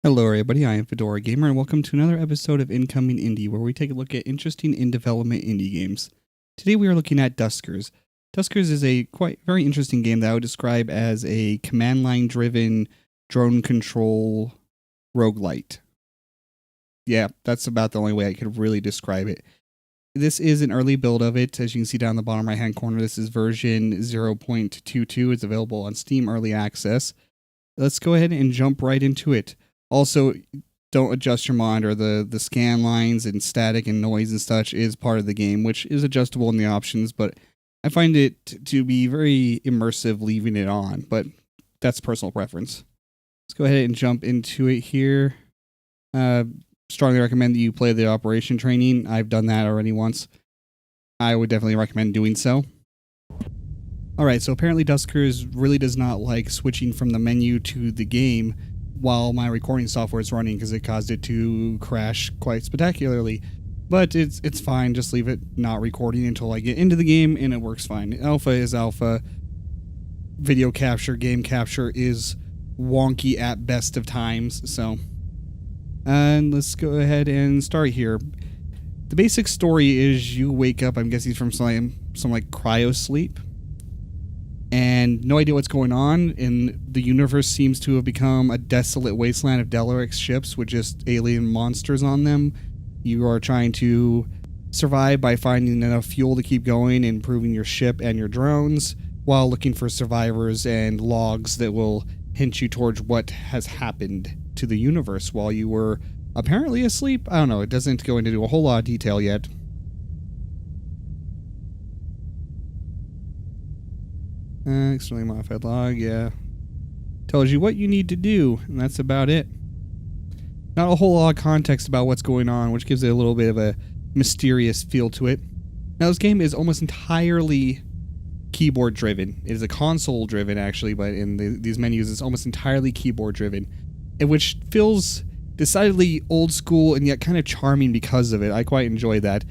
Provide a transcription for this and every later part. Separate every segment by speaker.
Speaker 1: Hello everybody, I am Fedora Gamer and welcome to another episode of Incoming Indie, where we take a look at interesting in-development indie games. Today we are looking at Duskers. Duskers is a very interesting game that I would describe as a command line driven drone control roguelite. Yeah, that's about the only way I could really describe it. This is an early build of it. As you can see down the bottom right hand corner, this is version 0.22. It's available on Steam Early Access. Let's go ahead and jump right into it. Also, don't adjust your monitor. The scan lines and static and noise and such is part of the game, which is adjustable in the options, but I find it to be very immersive leaving it on, but that's personal preference. Let's go ahead and jump into it here. Strongly recommend that you play the operation training. I've done that already once. I would definitely recommend doing so. Alright, so apparently Duskers really does not like switching from the menu to the game while my recording software is running because it caused it to crash quite spectacularly. But it's fine, just leave it not recording until I get into the game and it works fine. Alpha is alpha. Video capture, game capture is wonky at best of times, so... And let's go ahead and start here. The basic story is you wake up, I'm guessing from some like cryo sleep, and no idea what's going on, and the universe seems to have become a desolate wasteland of derelict ships with just alien monsters on them. You are trying to survive by finding enough fuel to keep going and improving your ship and your drones, while looking for survivors and logs that will hint you towards what has happened to the universe while you were apparently asleep. I don't know, it doesn't go into a whole lot of detail yet. Externally modified log, yeah. Tells you what you need to do, and that's about it. Not a whole lot of context about what's going on, which gives it a little bit of a mysterious feel to it. Now, this game is almost entirely keyboard driven. It is a console driven, actually, but in these menus, it's almost entirely keyboard driven, which feels decidedly old school and yet kind of charming because of it. I quite enjoy that.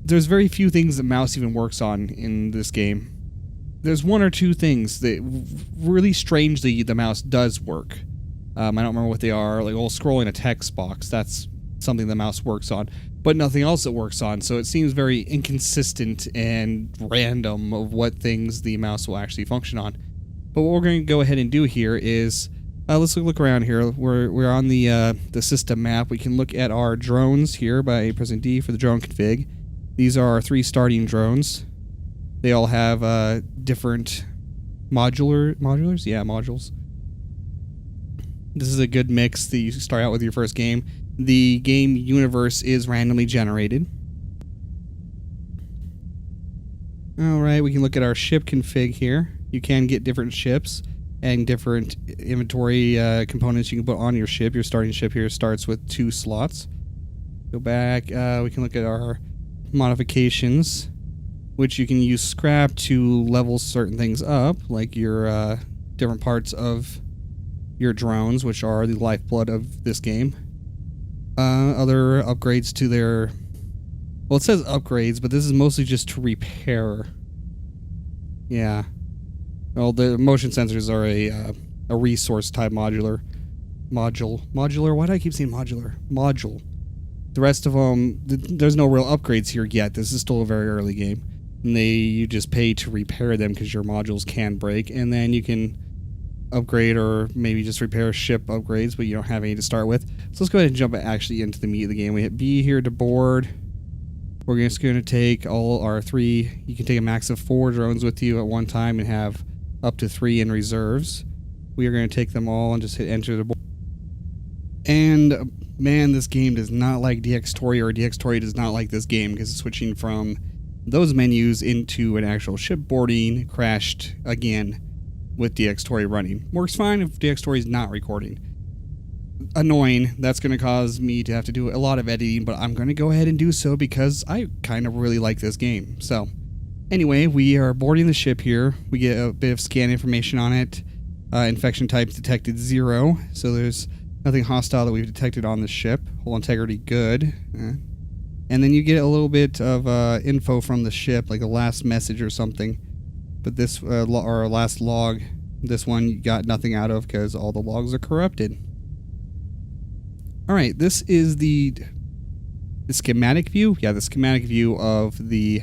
Speaker 1: There's very few things that mouse even works on in this game. There's one or two things that really strangely the mouse does work. I don't remember what they are. Like, scrolling a text box, that's something the mouse works on, but nothing else it works on, so it seems very inconsistent and random of what things the mouse will actually function on. But what we're going to go ahead and do here is, let's look around here. We're on the system map. We can look at our drones here by pressing D for the drone config. These are our 3 starting drones. They all have different modulars? Yeah, modules. This is a good mix that you start out with your first game. The game universe is randomly generated. Alright, we can look at our ship config here. You can get different ships and different inventory components you can put on your ship. Your starting ship here starts with 2 slots. Go back, we can look at our modifications, which you can use scrap to level certain things up, like your different parts of your drones, which are the lifeblood of this game. Other upgrades to their... Well, it says upgrades, but this is mostly just to repair. Yeah. Well, the motion sensors are a resource type modular. Modular? Why do I keep saying modular? Module. The rest of them, there's no real upgrades here yet. This is still a very early game. And you just pay to repair them because your modules can break, and then you can upgrade or maybe just repair ship upgrades, but you don't have any to start with. So let's go ahead and jump actually into the meat of the game. We hit B here to board. We're just going to take all our 3. You can take a max of 4 drones with you at one time and have up to 3 in reserves. We are going to take them all and just hit enter the board. And man, this game does not like DxTory, or DxTory does not like this game because it's switching from those menus into an actual ship boarding. Crashed again with DxTory running. Works fine if DxTory is not recording. Annoying. That's going to cause me to have to do a lot of editing, but I'm going to go ahead and do so because I kind of really like this game. So anyway, we are boarding the ship here. We get a bit of scan information on it. Infection type detected 0, so there's nothing hostile that we've detected on the ship. Hull integrity good. And then you get a little bit of info from the ship, like a last message or something. But this, our last log, this one you got nothing out of because all the logs are corrupted. Alright, this is the schematic view. Yeah, the schematic view of the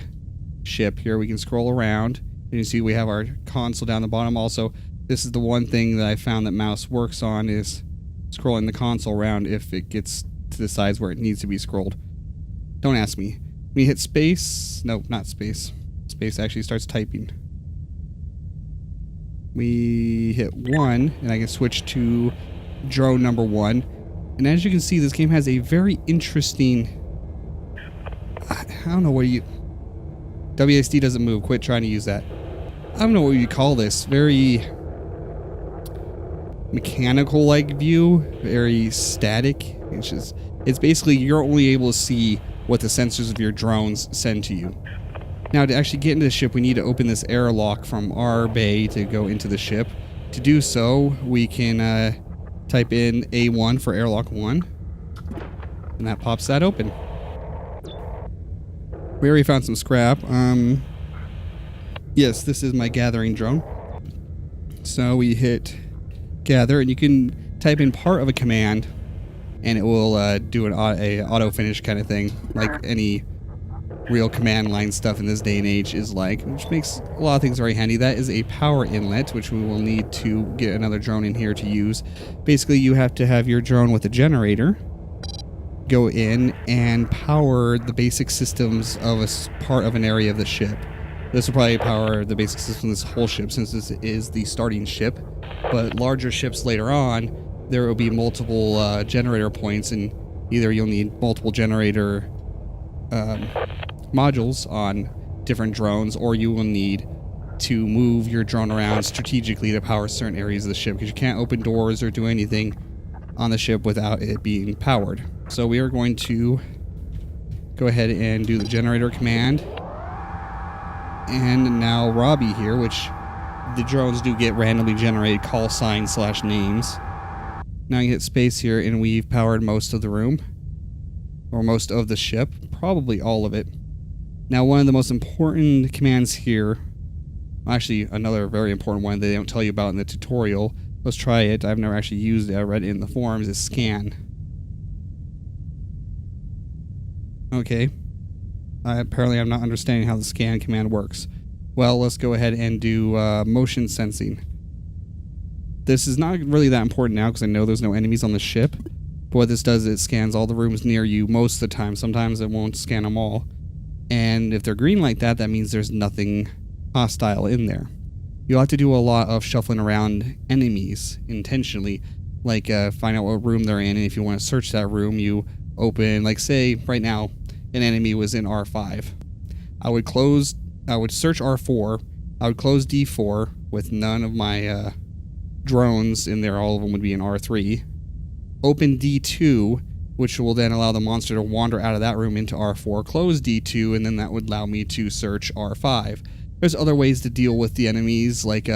Speaker 1: ship. Here we can scroll around. And you see we have our console down the bottom. Also, this is the one thing that I found that mouse works on is scrolling the console around if it gets to the sides where it needs to be scrolled. Don't ask me. We hit space. No, not space. Space actually starts typing. We hit 1, and I can switch to drone number 1. And as you can see, this game has a very interesting... I don't know what you... WASD doesn't move. Quit trying to use that. I don't know what you call this. Very mechanical-like view. Very static. It's basically you're only able to see what the sensors of your drones send to you. Now, to actually get into the ship, we need to open this airlock from our bay to go into the ship. To do so, we can type in A1 for airlock 1. And that pops that open. We already found some scrap. Yes, this is my gathering drone. So we hit gather, and you can type in part of a command, and it will do an auto finish kind of thing, like any real command line stuff in this day and age is like, which makes a lot of things very handy. That is a power inlet, which we will need to get another drone in here to use. Basically, you have to have your drone with a generator go in and power the basic systems of a part of an area of the ship. This will probably power the basic system of this whole ship since this is the starting ship, but larger ships later on, there will be multiple generator points, and either you'll need multiple generator modules on different drones, or you will need to move your drone around strategically to power certain areas of the ship, because you can't open doors or do anything on the ship without it being powered. So we are going to go ahead and do the generator command. And now Robbie here, which the drones do get randomly generated call signs / names. Now you hit space here, and we've powered most of the room, or most of the ship, probably all of it. Now, one of the most important commands here, actually another very important one that they don't tell you about in the tutorial, let's try it, I've never actually used it, I read it in the forums, is scan. Okay. Apparently I'm not understanding how the scan command works. Well, let's go ahead and do motion sensing. This is not really that important now because I know there's no enemies on the ship. But what this does is it scans all the rooms near you most of the time. Sometimes it won't scan them all. And if they're green like that, that means there's nothing hostile in there. You'll have to do a lot of shuffling around enemies intentionally. Like find out what room they're in, and if you want to search that room, you open, like say right now, an enemy was in R5. I would search R4, I would close D4 with none of my drones in there, all of them would be in R3. Open D2, which will then allow the monster to wander out of that room into R4, close D2, and then that would allow me to search R5. There's other ways to deal with the enemies, like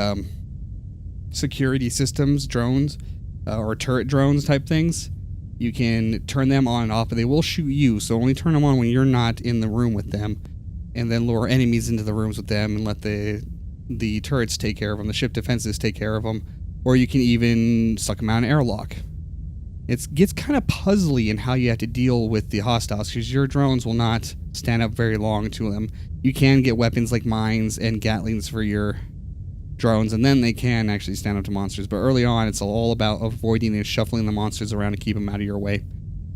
Speaker 1: security systems, drones, or turret drones type things. You can turn them on and off, but they will shoot you, so only turn them on when you're not in the room with them, and then lure enemies into the rooms with them and let the turrets take care of them, the ship defenses take care of them, or you can even suck them out in an airlock. It gets kind of puzzly in how you have to deal with the hostiles, because your drones will not stand up very long to them. You can get weapons like mines and gatlings for your drones, and then they can actually stand up to monsters, but early on it's all about avoiding and shuffling the monsters around to keep them out of your way.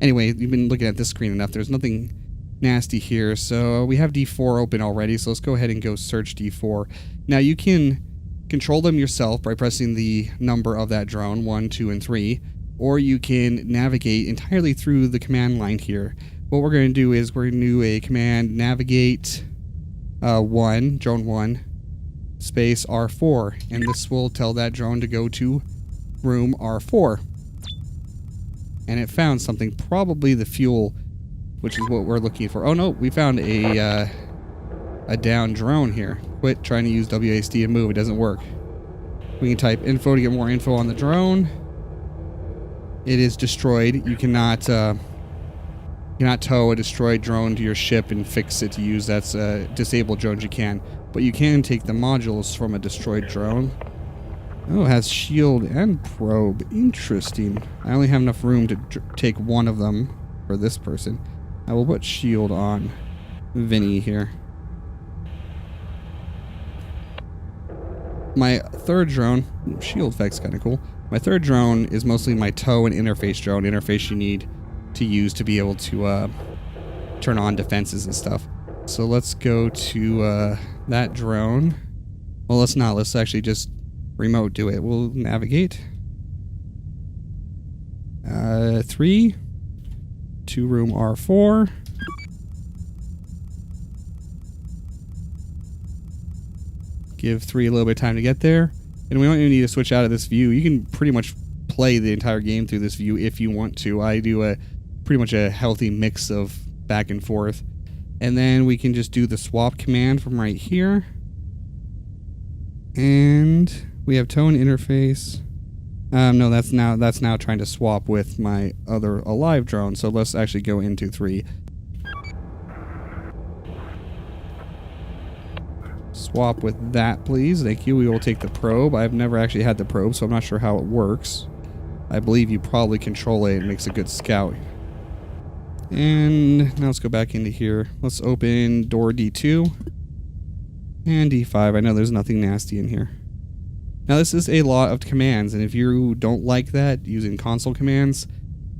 Speaker 1: Anyway, you've been looking at this screen enough, there's nothing nasty here, so we have D4 open already, so let's go ahead and go search D4. Now you can control them yourself by pressing the number of that drone, 1, 2, and 3, or you can navigate entirely through the command line here. What we're going to do is we're going to do a command navigate 1, drone 1, space R4, and this will tell that drone to go to room R4. And it found something, probably the fuel, which is what we're looking for. Oh no, we found a down drone here. Quit trying to use WASD and move, it doesn't work. We can type info to get more info on the drone. It is destroyed. You cannot tow a destroyed drone to your ship and fix it to use. That's disabled drones you can. but you can take the modules from a destroyed drone. Oh, it has shield and probe. Interesting. I only have enough room to take one of them for this person. I will put shield on Vinny here. My third drone, shield effect's kind of cool. My third drone is mostly my tow and interface drone. Interface you need to use to be able to turn on defenses and stuff. So let's go to that drone. Well, let's not. Let's actually just remote do it. We'll navigate. 3. 2 room R4. Give 3 a little bit of time to get there. And we don't even need to switch out of this view. You can pretty much play the entire game through this view if you want to. I do pretty much a healthy mix of back and forth. And then we can just do the swap command from right here. And we have tow and interface. No, that's now trying to swap with my other alive drone. So let's actually go into 3. Swap with that, please. Thank you. We will take the probe. I've never actually had the probe, so I'm not sure how it works. I believe you probably control it. It makes a good scout. And now let's go back into here. Let's open door D2 and D5. I know there's nothing nasty in here. Now this is a lot of commands, and if you don't like that, using console commands,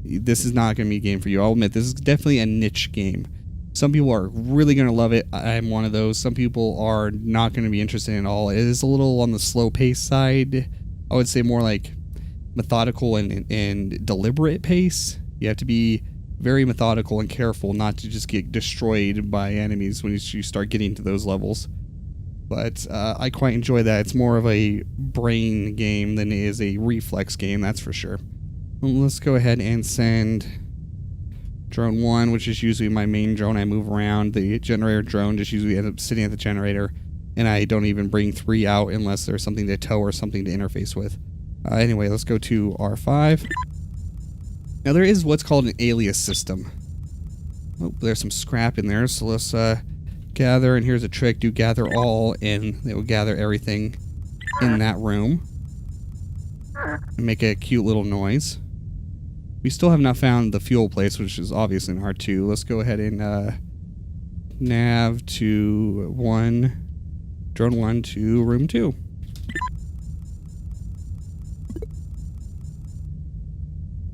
Speaker 1: this is not going to be a game for you. I'll admit, this is definitely a niche game. Some people are really going to love it. I'm one of those. Some people are not going to be interested at all. It is a little on the slow pace side. I would say more like methodical and deliberate pace. You have to be very methodical and careful not to just get destroyed by enemies when you start getting to those levels. But I quite enjoy that. It's more of a brain game than it is a reflex game, that's for sure. Well, let's go ahead and send drone 1, which is usually my main drone. I move around. The generator drone just usually ends up sitting at the generator, and I don't even bring 3 out unless there's something to tow or something to interface with. Anyway, let's go to R5. Now there is what's called an alias system. Oh, there's some scrap in there, so let's gather, and here's a trick. Do gather all, and it will gather everything in that room and make a cute little noise. We still have not found the fuel place, which is obviously in R2. Let's go ahead and nav to drone 1 to room 2.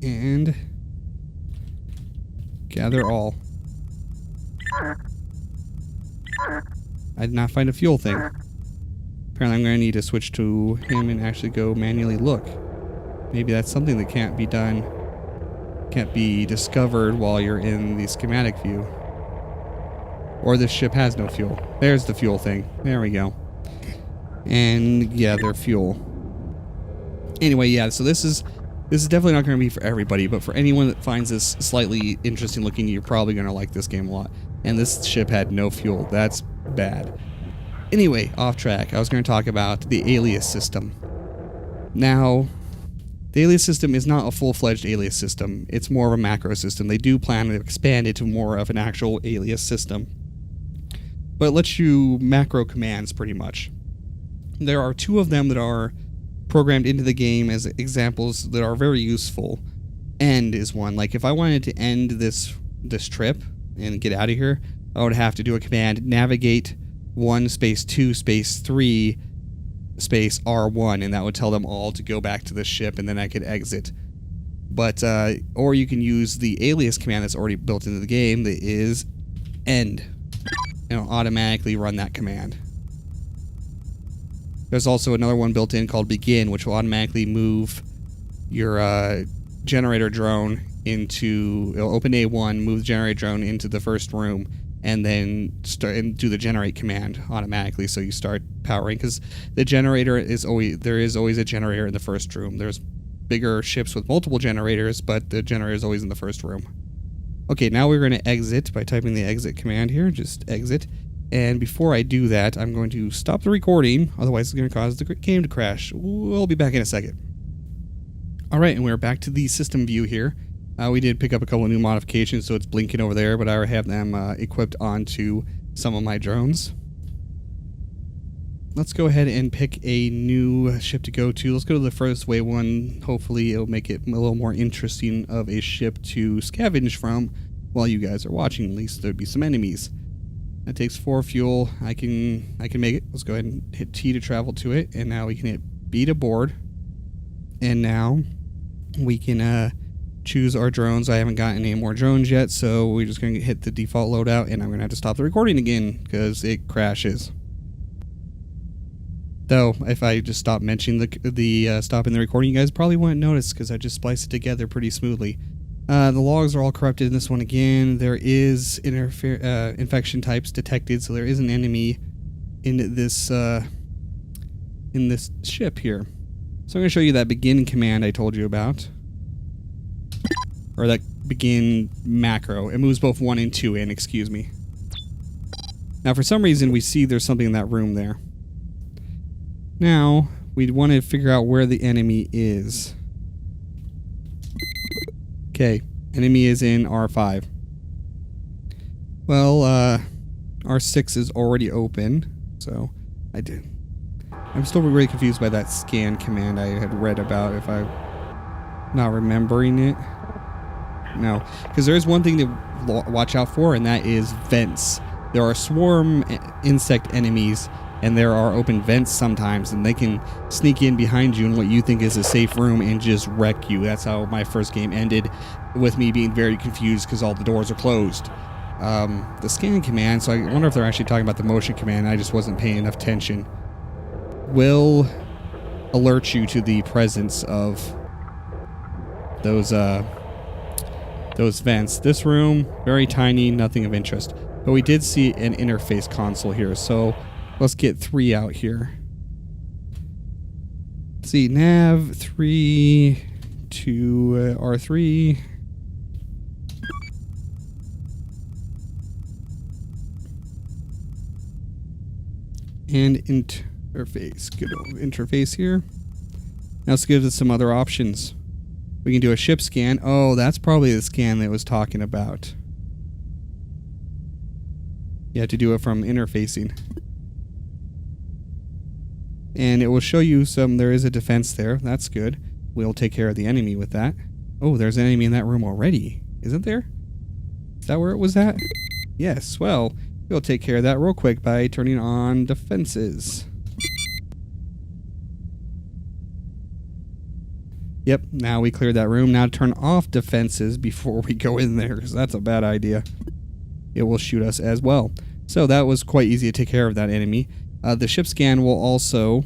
Speaker 1: And gather all. I did not find a fuel thing. Apparently I'm going to need to switch to him and actually go manually look. Maybe that's something that can't be done, can't be discovered while you're in the schematic view. Or this ship has no fuel. There's the fuel thing. There we go. And yeah, their fuel. Anyway, yeah, so this is definitely not going to be for everybody, but for anyone that finds this slightly interesting looking, you're probably going to like this game a lot. And this ship had no fuel. That's bad. Anyway, off track. I was going to talk about the alias system. Now, the alias system is not a full-fledged alias system. It's more of a macro system. They do plan to expand it to more of an actual alias system. But it lets you macro commands pretty much. There are 2 of them that are programmed into the game as examples that are very useful. End is one. Like if I wanted to end this trip and get out of here, I would have to do a command, navigate 1 space 2 space 3 space R1, and that would tell them all to go back to the ship, and then I could exit. But or you can use the alias command that's already built into the game, that is end, and it'll automatically run that command. There's also another one built in called begin, which will automatically move your generator drone into, it'll open A1, move the generator drone into the first room, and then start and do the generate command automatically, so you start powering, because the generator is always, there is always a generator in the first room. There's bigger ships with multiple generators, but the generator is always in the first room. Okay, now we're going to exit by typing the exit command here, just exit. And before I do that, I'm going to stop the recording, otherwise it's going to cause the game to crash. We'll be back in a second. Alright, and we're back to the system view here. We did pick up a couple of new modifications, so it's blinking over there, but I already have them equipped onto some of my drones. let's go ahead and pick a new ship to go to. Let's go to the first way one. Hopefully it'll make it a little more interesting of a ship to scavenge from while you guys are watching. At least there'd be some enemies. That takes 4 fuel. I can make it. Let's go ahead and hit T to travel to it, and now we can hit B to board. And now we can choose our drones. I haven't gotten any more drones yet, so we're just going to hit the default loadout, and I'm going to have to stop the recording again because it crashes. Though, if I just stop mentioning the stopping the recording, you guys probably wouldn't notice because I just spliced it together pretty smoothly. The logs are all corrupted in this one again. There is infection types detected, so there is an enemy in this ship here. So I'm going to show you that begin command I told you about. Or that begin macro. It moves both 1 and 2 in, excuse me. Now for some reason we see there's something in that room there. Now, we'd want to figure out where the enemy is. Okay, enemy is in R5. Well, R6 is already open, so I'm still really confused by that scan command I had read about, if I'm not remembering it. No, because there is one thing to watch out for, and that is vents. There are swarm insect enemies, and there are open vents sometimes, and they can sneak in behind you in what you think is a safe room and just wreck you. That's how my first game ended, with me being very confused because all the doors are closed. The scan command, so I wonder if they're actually talking about the motion command. I just wasn't paying enough attention. Will alert you to the presence of those vents. This room, very tiny, nothing of interest. But we did see an interface console here, so let's get 3 out here. Let's see, nav 3 to R3. And interface. Good old interface here. Now let's give it some other options. We can do a ship scan. Oh, that's probably the scan that it was talking about. You have to do it from interfacing. And it will show you there is a defense there. That's good. We'll take care of the enemy with that. Oh, there's an enemy in that room already. Isn't there? Is that where it was at? Yes, well, we'll take care of that real quick by turning on defenses. Yep, now we cleared that room. Now turn off defenses before we go in there, because that's a bad idea. It will shoot us as well. So that was quite easy to take care of that enemy. The ship scan will also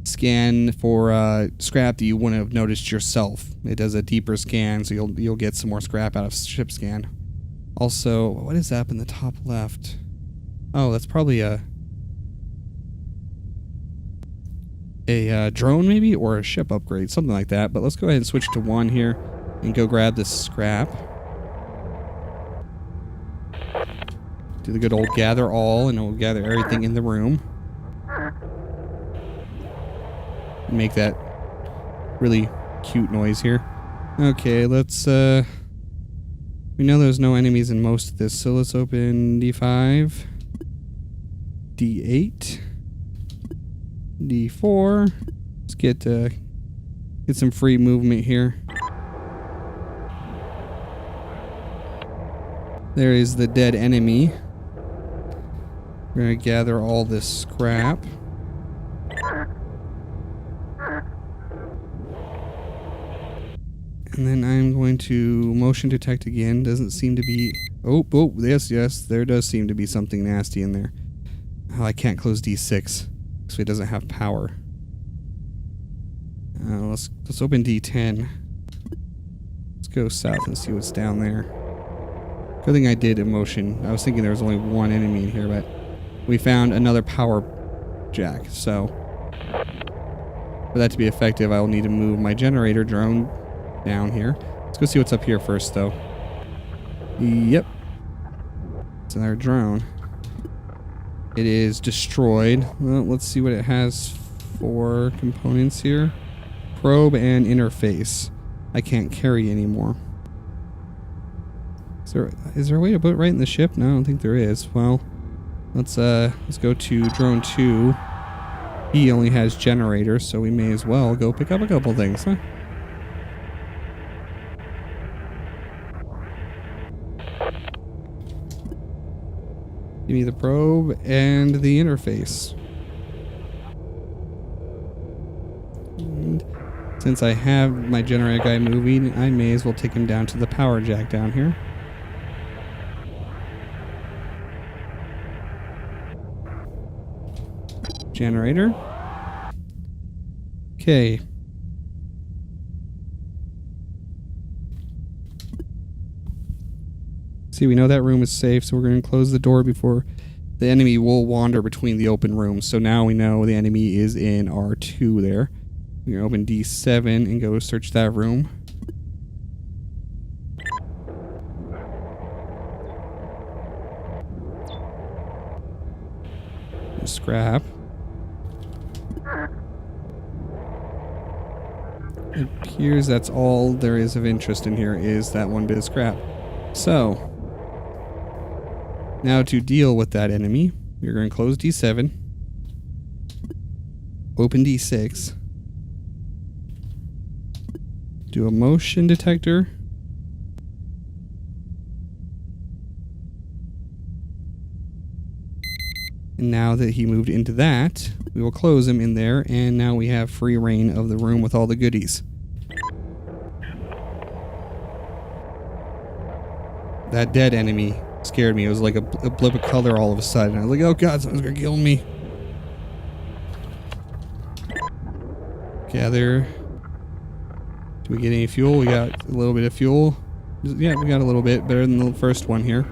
Speaker 1: scan for scrap that you wouldn't have noticed yourself. It does a deeper scan, so you'll get some more scrap out of ship scan. Also, what is that up in the top left? Oh, that's probably a drone maybe, or a ship upgrade, something like that. But let's go ahead and switch to 1 here and go grab this scrap. Do the good old gather all, and we'll gather everything in the room. Make that really cute noise here. Okay, let's we know there's no enemies in most of this, so let's open D5, D8, D4. Let's get some free movement here. There is the dead enemy. We're gonna gather all this scrap. And then I'm going to motion detect again. Doesn't seem to be... Oh, yes, there does seem to be something nasty in there. Oh, I can't close D6, so it doesn't have power. Let's open D10. Let's go south and see what's down there. Good thing I did in motion. I was thinking there was only one enemy in here, but we found another power jack, so for that to be effective, I will need to move my generator drone down here. Let's go see what's up here first, though. Yep. It's another drone. It is destroyed. Well, let's see what it has for components here. Probe and interface. I can't carry anymore. Is there a way to put it right in the ship? No, I don't think there is. Well, let's go to drone 2. he only has generators, so we may as well go pick up a couple things, huh? Give me the probe and the interface. And since I have my generator guy moving, I may as well take him down to the power jack down here. Generator. Okay. See, we know that room is safe, so we're going to close the door before the enemy will wander between the open rooms. So now we know the enemy is in R2 there. We're going to open D7 and go search that room. Scrap. It appears that's all there is of interest in here is that one bit of scrap. So, now to deal with that enemy, we're going to close D7, open D6, do a motion detector, and now that he moved into that, we will close him in there, and now we have free reign of the room with all the goodies. That dead enemy scared me. It was like a blip of color all of a sudden. I was like, oh god, someone's gonna kill me. Gather. Do we get any fuel? We got a little bit of fuel. Yeah, we got a little bit. Better than the first one here.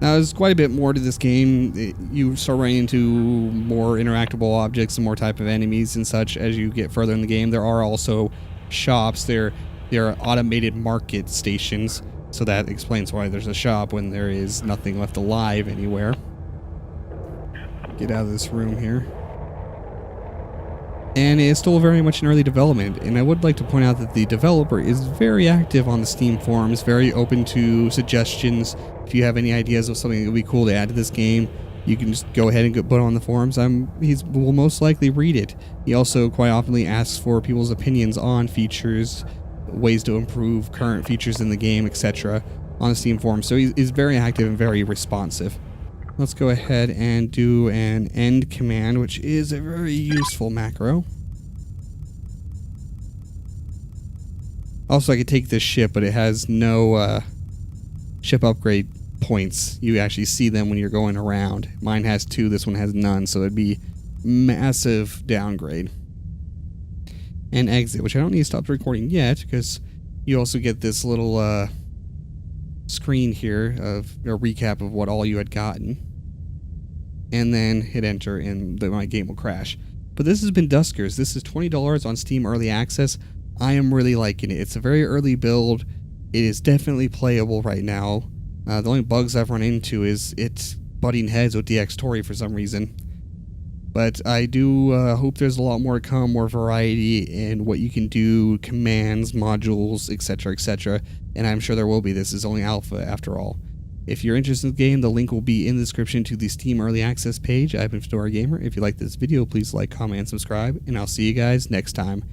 Speaker 1: Now, there's quite a bit more to this game. You start running into more interactable objects and more type of enemies and such as you get further in the game. There are also shops. There are automated market stations, so that explains why there's a shop when there is nothing left alive anywhere. Get out of this room here. And it's still very much in early development, and I would like to point out that the developer is very active on the Steam forums, very open to suggestions. If you have any ideas of something that would be cool to add to this game, you can just go ahead and put it on the forums. He will most likely read it. He also quite often asks for people's opinions on features, ways to improve current features in the game, etc. on the Steam forum. So he's very active and very responsive. Let's go ahead and do an end command, which is a very useful macro. Also, I could take this ship, but it has no ship upgrade points. You actually see them when you're going around. Mine has 2, this one has none, so it'd be massive downgrade. And exit, which I don't need to stop the recording yet, because you also get this little screen here of a recap of what all you had gotten. And then hit enter and my game will crash. But this has been Duskers. This is $20 on Steam Early Access. I am really liking it. It's a very early build. It is definitely playable right now. The only bugs I've run into is it's butting heads with DX Tori for some reason. But I do hope there's a lot more to come, more variety in what you can do, commands, modules, etc., etc. And I'm sure there will be. This is only alpha after all. If you're interested in the game, the link will be in the description to the Steam Early Access page. I've been Fedora Gamer. If you like this video, please like, comment, and subscribe. And I'll see you guys next time.